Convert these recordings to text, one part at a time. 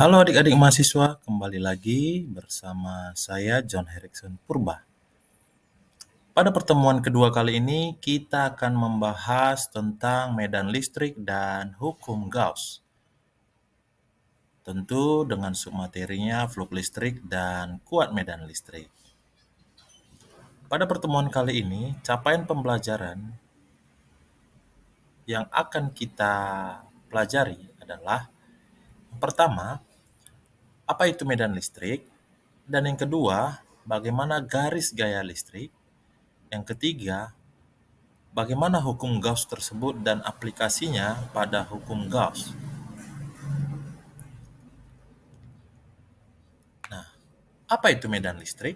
Halo adik-adik mahasiswa, kembali lagi bersama saya John Harrison Purba. Pada pertemuan kedua kali ini, kita akan membahas tentang medan listrik dan hukum Gauss. Tentu dengan submaterinya fluk listrik dan kuat medan listrik. Pada pertemuan kali ini, capaian pembelajaran yang akan kita pelajari adalah yang pertama, apa itu medan listrik? Dan yang kedua, bagaimana garis gaya listrik? Yang ketiga, bagaimana hukum Gauss tersebut dan aplikasinya pada hukum Gauss. Nah, apa itu medan listrik?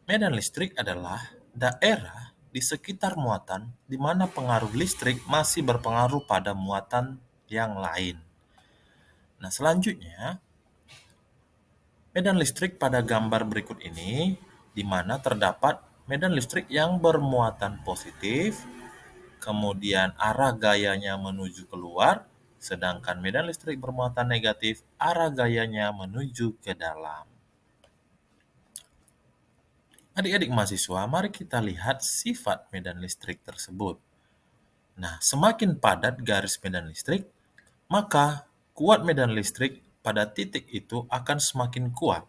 Medan listrik adalah daerah di sekitar muatan di mana pengaruh listrik masih berpengaruh pada muatan yang lain. Nah, selanjutnya, medan listrik pada gambar berikut ini, di mana terdapat medan listrik yang bermuatan positif, kemudian arah gayanya menuju keluar, sedangkan medan listrik bermuatan negatif, arah gayanya menuju ke dalam. Adik-adik mahasiswa, mari kita lihat sifat medan listrik tersebut. Nah, semakin padat garis medan listrik, maka kuat medan listrik pada titik itu akan semakin kuat.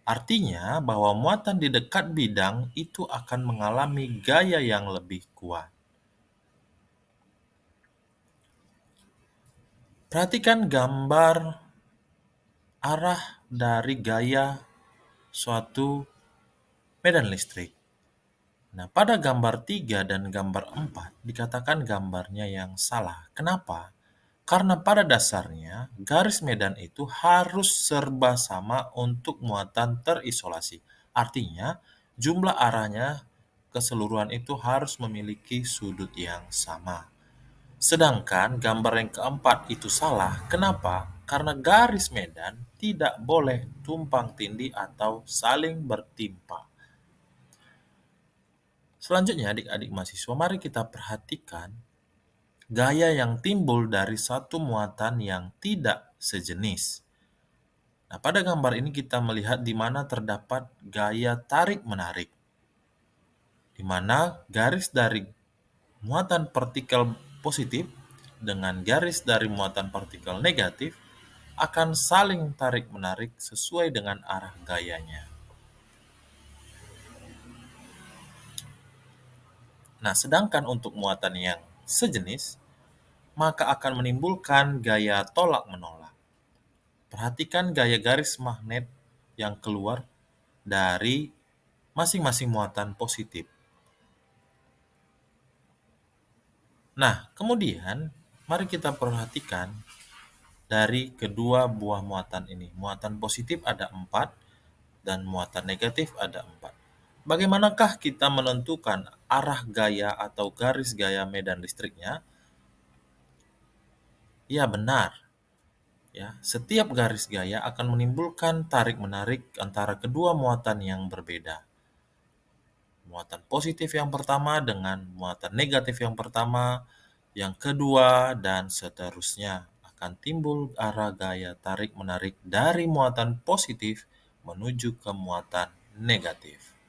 Artinya bahwa muatan di dekat bidang itu akan mengalami gaya yang lebih kuat. Perhatikan gambar arah dari gaya suatu medan listrik. Nah, pada gambar 3 dan gambar 4 dikatakan gambarnya yang salah. Kenapa? Karena pada dasarnya garis medan itu harus serba sama untuk muatan terisolasi. Artinya, jumlah arahnya keseluruhan itu harus memiliki sudut yang sama. Sedangkan gambar yang keempat itu salah. Kenapa? Karena garis medan tidak boleh tumpang tindih atau saling bertimpa. Selanjutnya adik-adik mahasiswa, mari kita perhatikan gaya yang timbul dari satu muatan yang tidak sejenis. Nah, pada gambar ini kita melihat di mana terdapat gaya tarik-menarik, di mana garis dari muatan partikel positif dengan garis dari muatan partikel negatif akan saling tarik-menarik sesuai dengan arah gayanya. Nah, sedangkan untuk muatan yang sejenis, maka akan menimbulkan gaya tolak-menolak. Perhatikan gaya garis magnet yang keluar dari masing-masing muatan positif. Nah, kemudian mari kita perhatikan dari kedua buah muatan ini. Muatan positif ada 4 dan muatan negatif ada 4. Bagaimanakah kita menentukan arah gaya atau garis gaya medan listriknya? Ya, benar. Ya, setiap garis gaya akan menimbulkan tarik-menarik antara kedua muatan yang berbeda. Muatan positif yang pertama dengan muatan negatif yang pertama, yang kedua, dan seterusnya akan timbul arah gaya tarik-menarik dari muatan positif menuju ke muatan negatif.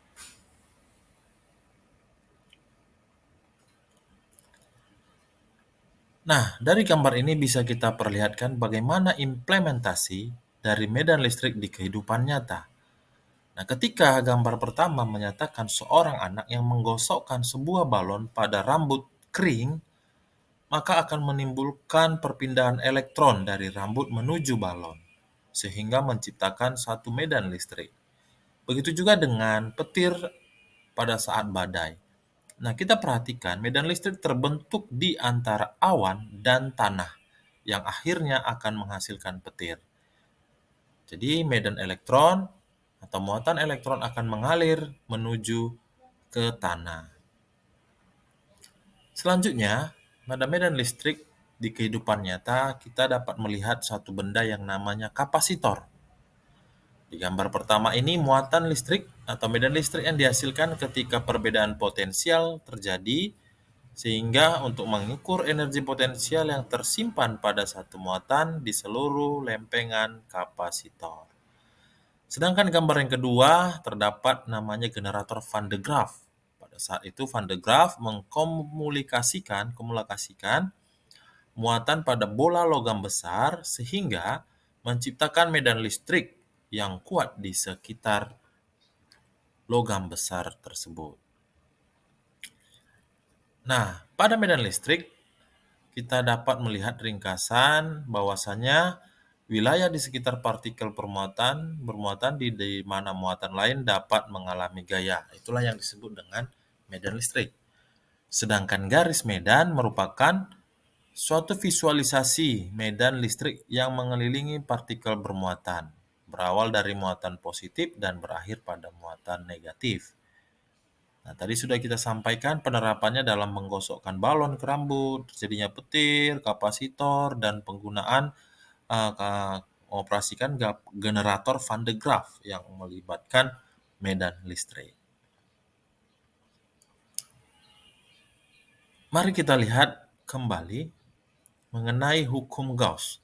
Nah, dari gambar ini bisa kita perlihatkan bagaimana implementasi dari medan listrik di kehidupan nyata. Nah, ketika gambar pertama menyatakan seorang anak yang menggosokkan sebuah balon pada rambut kering, maka akan menimbulkan perpindahan elektron dari rambut menuju balon, sehingga menciptakan satu medan listrik. Begitu juga dengan petir pada saat badai. Nah, kita perhatikan medan listrik terbentuk di antara awan dan tanah, yang akhirnya akan menghasilkan petir. Jadi medan elektron atau muatan elektron akan mengalir menuju ke tanah. Selanjutnya, pada medan listrik di kehidupan nyata, kita dapat melihat satu benda yang namanya kapasitor. Di gambar pertama ini, muatan listrik atau medan listrik yang dihasilkan ketika perbedaan potensial terjadi Sehingga untuk mengukur energi potensial yang tersimpan pada satu muatan di seluruh lempengan kapasitor. Sedangkan gambar yang kedua terdapat namanya generator Van de Graaff. Pada saat itu Van de Graaff mengkomunikasikan muatan pada bola logam besar sehingga menciptakan medan listrik yang kuat di sekitar logam besar tersebut. Nah, pada medan listrik kita dapat melihat ringkasan bahwasanya wilayah di sekitar partikel bermuatan di mana muatan lain dapat mengalami gaya. Itulah yang disebut dengan medan listrik. Sedangkan garis medan merupakan suatu visualisasi medan listrik yang mengelilingi partikel bermuatan, berawal dari muatan positif dan berakhir pada muatan negatif. Nah, tadi sudah kita sampaikan penerapannya dalam menggosokkan balon ke rambut, terjadinya petir, kapasitor, dan penggunaan mengoperasikan generator Van de Graaff yang melibatkan medan listrik. Mari kita lihat kembali mengenai hukum Gauss.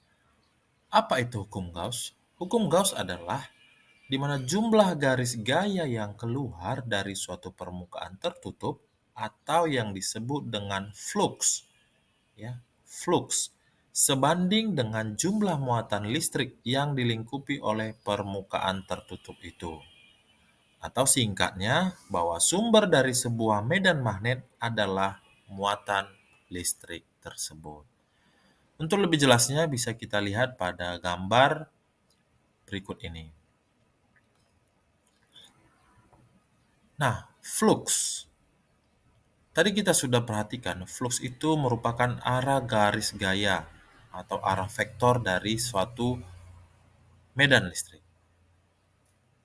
Apa itu hukum Gauss? Hukum Gauss adalah di mana jumlah garis gaya yang keluar dari suatu permukaan tertutup atau yang disebut dengan flux, ya, flux sebanding dengan jumlah muatan listrik yang dilingkupi oleh permukaan tertutup itu. Atau singkatnya, bahwa sumber dari sebuah medan magnet adalah muatan listrik tersebut. Untuk lebih jelasnya bisa kita lihat pada gambar berikut ini. Nah, flux. Tadi kita sudah perhatikan, flux itu merupakan arah garis gaya atau arah vektor dari suatu medan listrik.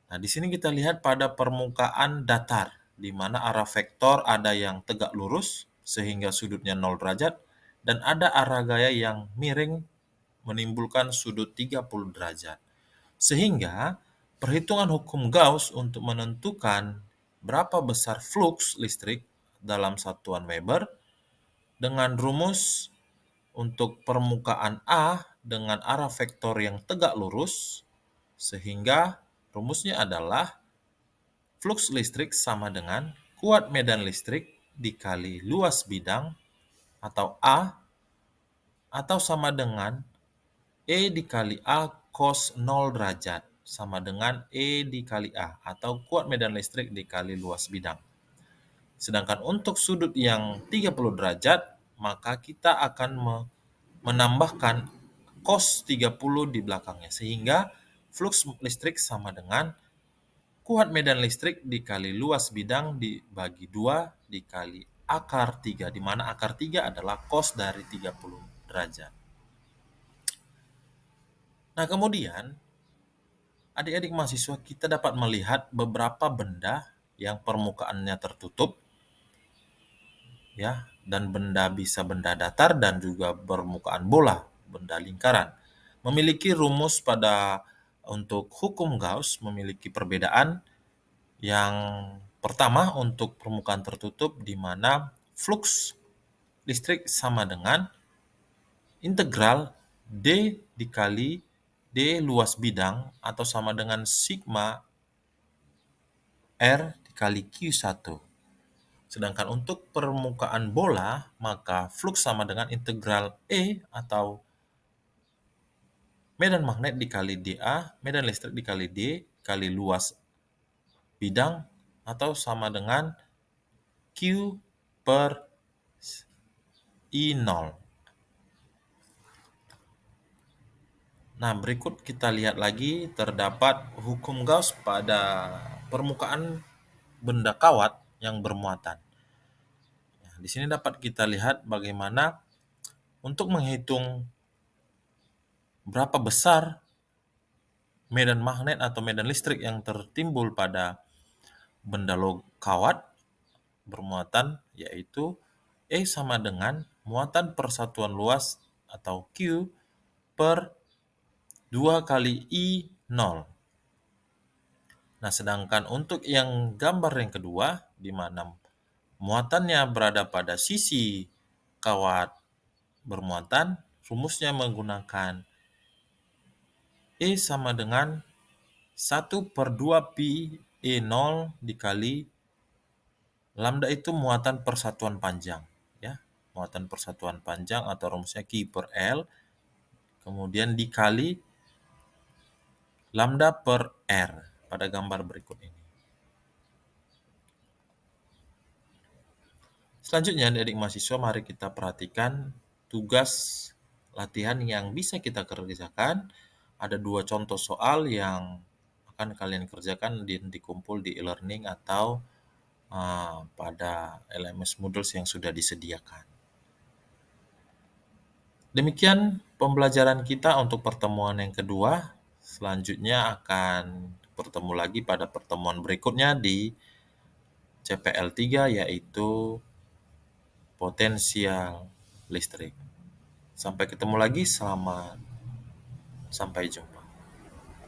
Nah, di sini kita lihat pada permukaan datar, di mana arah vektor ada yang tegak lurus sehingga sudutnya 0 derajat, dan ada arah gaya yang miring menimbulkan sudut 30 derajat. Sehingga perhitungan hukum Gauss untuk menentukan berapa besar flux listrik dalam satuan Weber dengan rumus untuk permukaan A dengan arah vektor yang tegak lurus, sehingga rumusnya adalah flux listrik sama dengan kuat medan listrik dikali luas bidang atau A, atau sama dengan E dikali A cos 0 derajat sama dengan E dikali A atau kuat medan listrik dikali luas bidang. Sedangkan untuk sudut yang 30 derajat, maka kita akan menambahkan cos 30 di belakangnya. Sehingga flux listrik sama dengan kuat medan listrik dikali luas bidang dibagi 2 dikali akar 3, di mana akar 3 adalah cos dari 30 derajat. Nah, kemudian adik-adik mahasiswa kita dapat melihat beberapa benda yang permukaannya tertutup, ya, dan benda bisa benda datar dan juga permukaan bola, benda lingkaran. Memiliki rumus pada untuk hukum Gauss memiliki perbedaan. Yang pertama untuk permukaan tertutup di mana flux listrik sama dengan integral D dikali D luas bidang atau sama dengan sigma R dikali Q1. Sedangkan untuk permukaan bola, maka flux sama dengan integral E atau medan magnet dikali dA, medan listrik dikali D, kali luas bidang, atau sama dengan Q per I0. Nah, berikut kita lihat lagi terdapat hukum Gauss pada permukaan benda kawat yang bermuatan. Nah, di sini dapat kita lihat bagaimana untuk menghitung berapa besar medan magnet atau medan listrik yang tertimbul pada benda kawat bermuatan, yaitu E sama dengan muatan persatuan luas atau Q per 2 kali I0. Nah, sedangkan untuk yang gambar yang kedua, di mana muatannya berada pada sisi kawat bermuatan, rumusnya menggunakan E sama dengan 1/2 pi E0 dikali lambda itu muatan persatuan panjang, ya. Muatan persatuan panjang atau rumusnya Q per L, kemudian dikali lambda per R pada gambar berikut ini. Selanjutnya, adik mahasiswa, mari kita perhatikan tugas latihan yang bisa kita kerjakan. Ada 2 contoh soal yang akan kalian kerjakan dikumpul di e-learning atau pada LMS Moodle yang sudah disediakan. Demikian pembelajaran kita untuk pertemuan yang kedua. Selanjutnya akan bertemu lagi pada pertemuan berikutnya di CPL 3, yaitu potensial listrik. Sampai ketemu lagi, sampai jumpa.